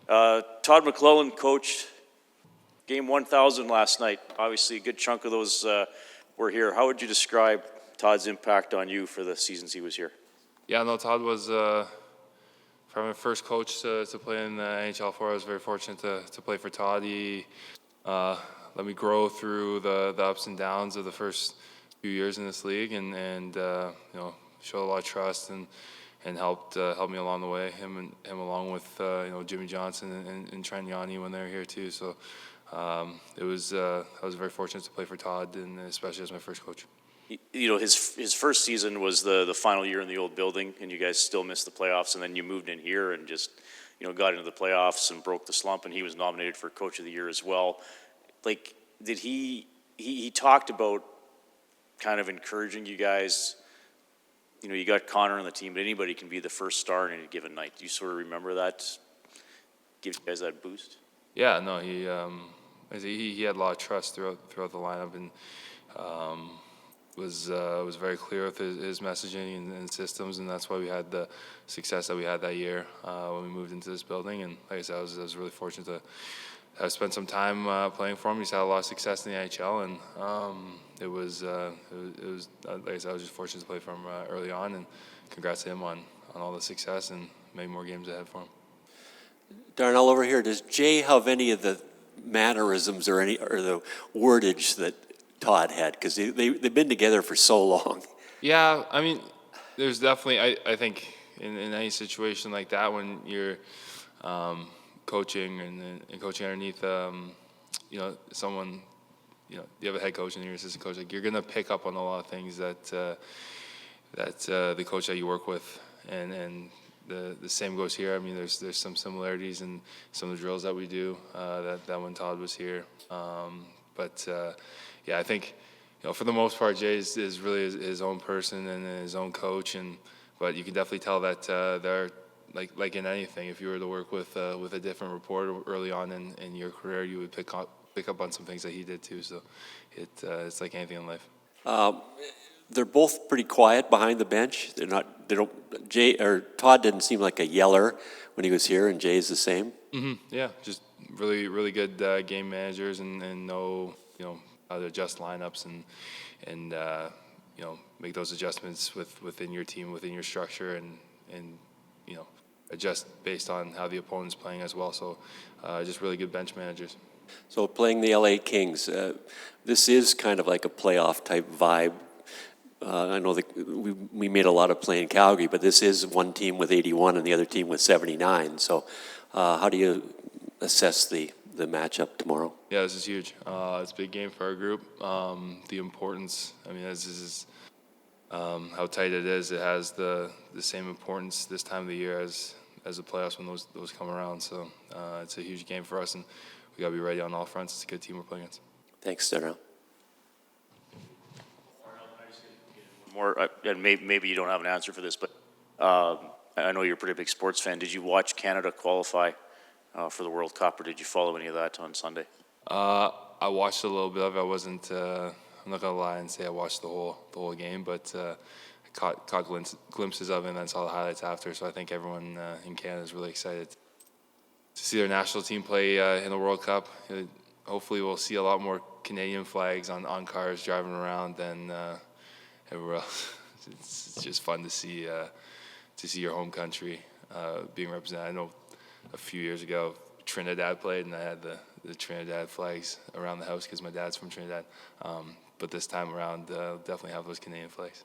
Todd McLellan coached game 1,000 last night. Obviously, a good chunk of those were here. How would you describe Todd's impact on you for the seasons he was here? Yeah, no, Todd was probably my first coach to play in the NHL for. I was very fortunate to play for Todd. He let me grow through the ups and downs of the first few years in this league, and showed a lot of trust and helped me along the way. Him along with Jimmy Johnson and Trent Yanni when they were here too. So I was very fortunate to play for Todd, and especially as my first coach. You know, his first season was the final year in the old building, and you guys still missed the playoffs, and then you moved in here and just got into the playoffs and broke the slump, and he was nominated for Coach of the Year as well. Like, did he talked about kind of encouraging you guys? You got Connor on the team, but anybody can be the first star in any given night. Do you sort of remember that? Give you guys that boost? Yeah, no, he had a lot of trust throughout the lineup, and was very clear with his messaging and systems, and that's why we had the success that we had that year when we moved into this building. And like I said, I was really fortunate to have spent some time playing for him. He's had a lot of success in the NHL, and it was like I said, I was just fortunate to play for him early on, and congrats to him on all the success and many more games ahead for him. Darnell, over here, does Jay have any of the mannerisms or the wordage that Todd had? Because they've been together for so long. Yeah, I mean, there's definitely, I think in any situation like that, when you're coaching and coaching underneath someone, you have a head coach and your assistant coach, like, you're gonna pick up on a lot of things that the coach that you work with, and the same goes here. I mean, there's some similarities in some of the drills that we do that when Todd was here, yeah, I think for the most part, Jay is really his own person and his own coach, but you can definitely tell that they're like in anything. If you were to work with a different reporter early on in your career, you would pick up on some things that he did too. So it's like anything in life. They're both pretty quiet behind the bench. Todd didn't seem like a yeller when he was here, and Jay's the same. Mm-hmm. Yeah, just really, really good game managers and know how to adjust lineups and make those adjustments within your team, within your structure, and adjust based on how the opponent's playing as well. So just really good bench managers. So playing the LA Kings, this is kind of like a playoff type vibe. I know that we made a lot of play in Calgary, but this is one team with 81 and the other team with 79. So how do you assess the matchup tomorrow? Yeah, this is huge. It's a big game for our group. The importance, I mean, this is how tight it is. It has the same importance this time of the year as the playoffs when those come around. So it's a huge game for us, and we got to be ready on all fronts. It's a good team we're playing against. Thanks, Darnell. More, and maybe you don't have an answer for this, but I know you're a pretty big sports fan. Did you watch Canada qualify for the World Cup, or did you follow any of that on Sunday? I watched a little bit of it. I wasn't. I'm not gonna lie and say I watched the whole game, but I caught glimpses of it and then saw the highlights after. So I think everyone in Canada is really excited to see their national team play in the World Cup. Hopefully, we'll see a lot more Canadian flags on cars driving around than everywhere else. It's just fun to see your home country being represented. I know a few years ago Trinidad played, and I had the Trinidad flags around the house because my dad's from Trinidad. But this time around, definitely have those Canadian flags.